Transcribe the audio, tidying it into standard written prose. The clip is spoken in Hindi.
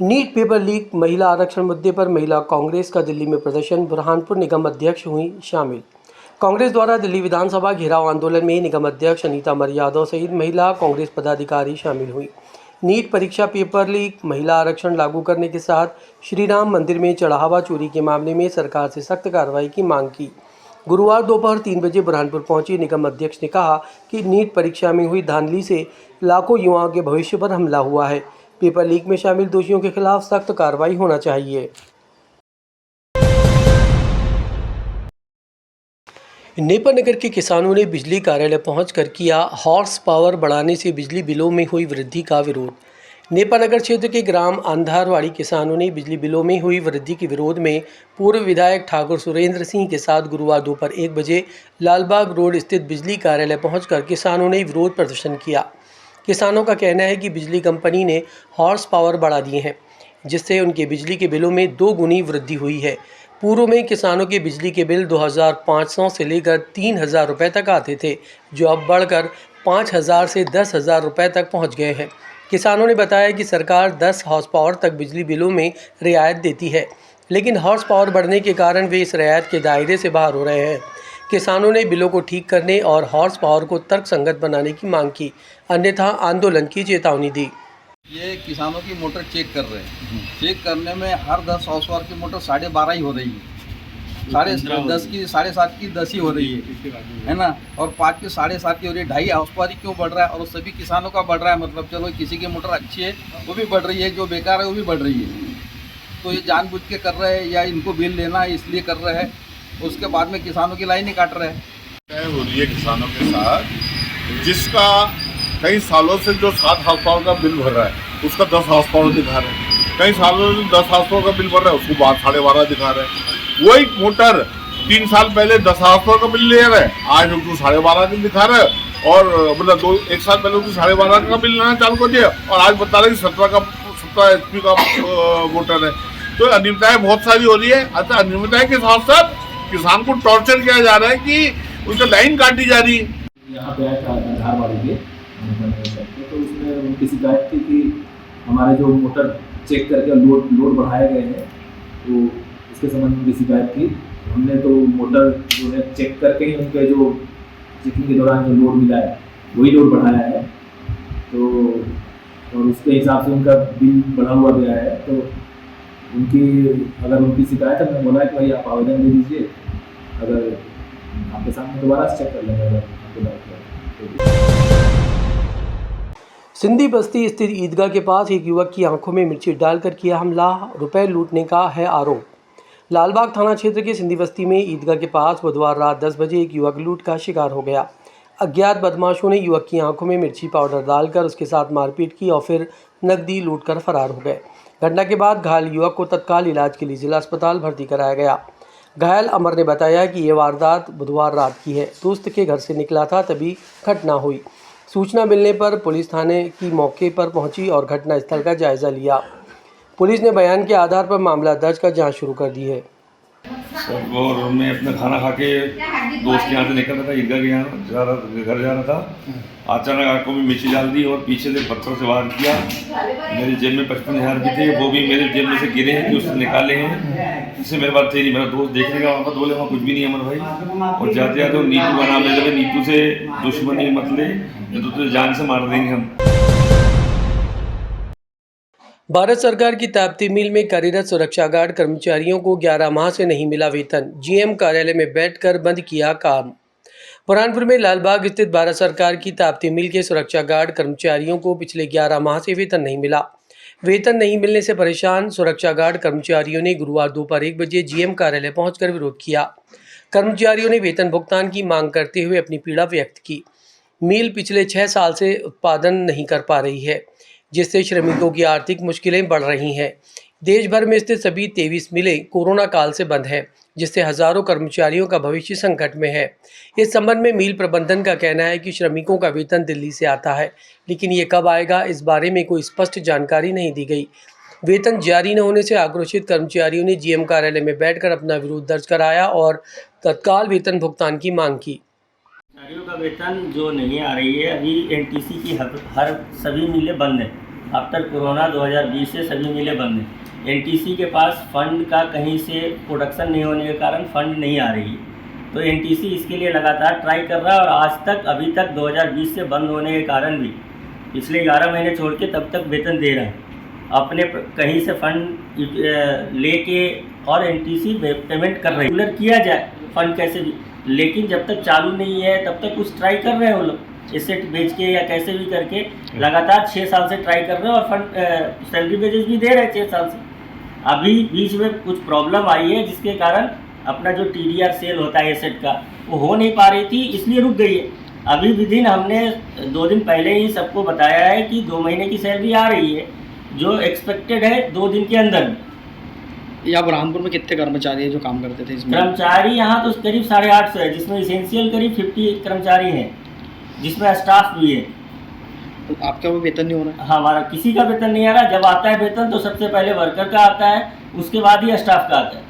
नीट पेपर लीक, महिला आरक्षण मुद्दे पर महिला कांग्रेस का दिल्ली में प्रदर्शन, बुरहानपुर निगम अध्यक्ष हुई शामिल। कांग्रेस द्वारा दिल्ली विधानसभा घेराव आंदोलन में निगम अध्यक्ष अनीता मर यादव सहित महिला कांग्रेस पदाधिकारी शामिल हुई। नीट परीक्षा पेपर लीक, महिला आरक्षण लागू करने के साथ श्री राम मंदिर में चढ़ावा चोरी के मामले में सरकार से सख्त कार्रवाई की मांग की। गुरुवार दोपहर 3 बजे बुरहानपुर पहुंचे निगम अध्यक्ष ने कहा कि नीट परीक्षा में हुई धांधली से लाखों युवाओं के भविष्य पर हमला हुआ है। पेपर लीक में शामिल दोषियों के खिलाफ सख्त कार्रवाई होना चाहिए। नेपानगर के किसानों ने बिजली कार्यालय पहुंचकर किया हॉर्स पावर बढ़ाने से बिजली बिलों में हुई वृद्धि का विरोध। नेपानगर क्षेत्र के ग्राम अंधारवाड़ी किसानों ने बिजली बिलों में हुई वृद्धि के विरोध में पूर्व विधायक ठाकुर सुरेंद्र सिंह के साथ गुरुवार दोपहर 1 बजे लालबाग रोड स्थित बिजली कार्यालय पहुंचकर किसानों ने विरोध प्रदर्शन किया। किसानों का कहना है कि बिजली कंपनी ने हॉर्स पावर बढ़ा दिए हैं, जिससे उनके बिजली के बिलों में 2 गुनी वृद्धि हुई है। पूर्व में किसानों के बिजली के बिल 2500 से लेकर 3000 रुपये तक आते थे, जो अब बढ़कर 5000 से 10,000 रुपये तक पहुंच गए हैं। किसानों ने बताया कि सरकार 10 हॉर्स पावर तक बिजली बिलों में रियायत देती है, लेकिन हॉर्स पावर बढ़ने के कारण वे इस रियायत के दायरे से बाहर हो रहे हैं। किसानों ने बिलों को ठीक करने और हॉर्स पावर को तर्कसंगत बनाने की मांग की, अन्यथा आंदोलन की चेतावनी दी। ये किसानों की मोटर चेक कर रहे हैं। चेक करने में हर 10 हाउस पावर की मोटर 12.5 ही हो रही है, 10.5 की 7.5 की 10 ही हो रही है ना, और 5 की 7.5 की हो रही है। 2.5 हाउस पावर क्यों बढ़ रहा है? और सभी किसानों का बढ़ रहा है, मतलब चलो किसी की मोटर अच्छी है वो भी बढ़ रही है, जो बेकार है वो भी बढ़ रही है। तो ये जानबूझ के कर रहे हैं या इनको बिल लेना है इसलिए कर रहे हैं, उसके बाद में किसानों की लाइन ही काट रहे हैं। हो रही है किसानों के साथ, जिसका कई सालों से जो 7 हाउस पावर का बिल भर रहा है उसका 10 हाउस पावर दिखा रहे हैं। कई सालों से 10 हाउस पावर का बिल भर रहा है उसको 12.5 दिखा रहे हैं। वही मोटर 3 साल पहले 10 हाउस पावर का बिल ले रहे हैं, आज उसको 12.5 दिखा रहे हैं। और मतलब 1 साल पहले उसको 12.5 का बिल लेना चालू कर दिया और आज बता रहे 17 HP का मोटर है। तो अनियमितताएं बहुत सारी हो रही है। अच्छा, अनियमितताएं के साथ साथ किसान को टॉर्चर किया जा रहा है कि उनका लाइन काटी जा रही है। यहाँ पे आया था अंधारवाड़ी के, तो उसमें उनकी शिकायत थी कि हमारे जो मोटर चेक करके लोड बढ़ाए गए हैं, तो इसके संबंध में शिकायत थी। हमने तो मोटर जो है चेक करके ही उनके जो चेकिंग के दौरान जो लोड मिला है वही लोड बढ़ाया है, तो और उसके हिसाब से उनका बिल बढ़ा हुआ गया है। तो उनकी शिकायत है, मैंने बोला कि भाई आप आवेदन दे दीजिए, अगर आपके सामने दोबारा से चेक कर लेंगे। सिंधी बस्ती स्थित ईदगाह के पास एक युवक की आंखों में मिर्ची डालकर किया हमला, रुपए लूटने का है आरोप। लालबाग थाना क्षेत्र के सिंधी बस्ती में ईदगाह के पास बुधवार रात 10 बजे एक युवक लूट का शिकार हो गया। अज्ञात बदमाशों ने युवक की आंखों में मिर्ची पाउडर डालकर उसके साथ मारपीट की और फिर नकदी लूटकर फरार हो गए। घटना के बाद घायल युवक को तत्काल इलाज के लिए जिला अस्पताल भर्ती कराया गया। घायल अमर ने बताया कि ये वारदात बुधवार रात की है। दोस्त के घर से निकला था तभी घटना हुई। सूचना मिलने पर पुलिस थाने की मौके पर पहुंची और घटनास्थल का जायजा लिया। पुलिस ने बयान के आधार पर मामला दर्ज कर जांच शुरू कर दी है। और मैं अपना खाना खा के दोस्त के यहाँ से निकल रहा था, ईदगाह के यहाँ घर जा रहा था। अचानक आंखों में मिर्ची डाल दी और पीछे से पत्थर से वार किया। मेरी जेब में 55,000 रुपये थे, वो भी मेरे जेब में से गिरे हैं कि उसने निकाले हैं। इससे मेरे पास थे नहीं। मेरा दोस्त देखने का वहाँ पर बोले वहाँ कुछ भी नहीं है अमर भाई, और जाते जाते वो नीतू का नाम लेते, नीतू से दुश्मनी मत ले, तो तुझे जान से मार देंगे हम। भारत सरकार की ताप्ती मिल में कार्यरत सुरक्षा गार्ड कर्मचारियों को 11 माह से नहीं मिला वेतन। जीएम कार्यालय में बैठकर बंद किया काम। बुरहानपुर में लालबाग स्थित भारत सरकार की ताप्ती मिल के सुरक्षा गार्ड कर्मचारियों को पिछले 11 माह से वेतन नहीं मिला। वेतन नहीं मिलने से परेशान सुरक्षा गार्ड कर्मचारियों ने गुरुवार दोपहर 1 बजे जीएम कार्यालय पहुंचकर विरोध किया। कर्मचारियों ने वेतन भुगतान की मांग करते हुए अपनी पीड़ा व्यक्त की। मिल पिछले 6 साल से उत्पादन नहीं कर पा रही है, जिससे श्रमिकों की आर्थिक मुश्किलें बढ़ रही हैं। देश भर में स्थित सभी 23 मिलें कोरोना काल से बंद हैं, जिससे हजारों कर्मचारियों का भविष्य संकट में है। इस संबंध में मिल प्रबंधन का कहना है कि श्रमिकों का वेतन दिल्ली से आता है, लेकिन ये कब आएगा इस बारे में कोई स्पष्ट जानकारी नहीं दी गई। वेतन जारी न होने से आक्रोशित कर्मचारियों ने जीएम कार्यालय में बैठकर अपना विरोध दर्ज कराया और तत्काल वेतन भुगतान की मांग की। कर्मचारियों का वेतन जो नहीं आ रही है, अभी एनटीसी की हर सभी मिलें बंद हैं। आफ्टर कोरोना 2020 से सभी मिलें बंद हैं। एनटीसी के पास फंड का कहीं से प्रोडक्शन नहीं होने के कारण फंड नहीं आ रही है, तो एनटीसी इसके लिए लगातार ट्राई कर रहा है और आज तक अभी तक 2020 से बंद होने के कारण भी पिछले 11 महीने छोड़ के तब तक वेतन दे रहा है अपने कहीं से फंड लेके, और एनटीसी पेमेंट कर रही है। रेगुलर किया जाए फंड कैसे भी, लेकिन जब तक चालू नहीं है तब तक कुछ ट्राई कर रहे हैं वो लोग, एसेट बेच के या कैसे भी करके लगातार 6 साल से ट्राई कर रहे हैं और फंड सैलरी बेजेस भी दे रहे हैं 6 साल से। अभी बीच में कुछ प्रॉब्लम आई है जिसके कारण अपना जो TDR सेल होता है एसेट का वो हो नहीं पा रही थी, इसलिए रुक गई है। अभी विदिन हमने 2 दिन पहले ही सबको बताया है कि 2 महीने की सैलरी आ रही है, जो एक्सपेक्टेड है 2 दिन के अंदर। यहाँ बुरहानपुर में कितने कर्मचारी हैं जो काम करते थे इसमें? कर्मचारी यहाँ तो करीब 850 है, जिसमें इसेंशियल करीब 50 कर्मचारी हैं, जिसमें स्टाफ भी है। तो आपका वो वेतन नहीं हो रहा? हमारा किसी का वेतन नहीं आ रहा। जब आता है वेतन तो सबसे पहले वर्कर का आता है, उसके बाद ही स्टाफ का आता है।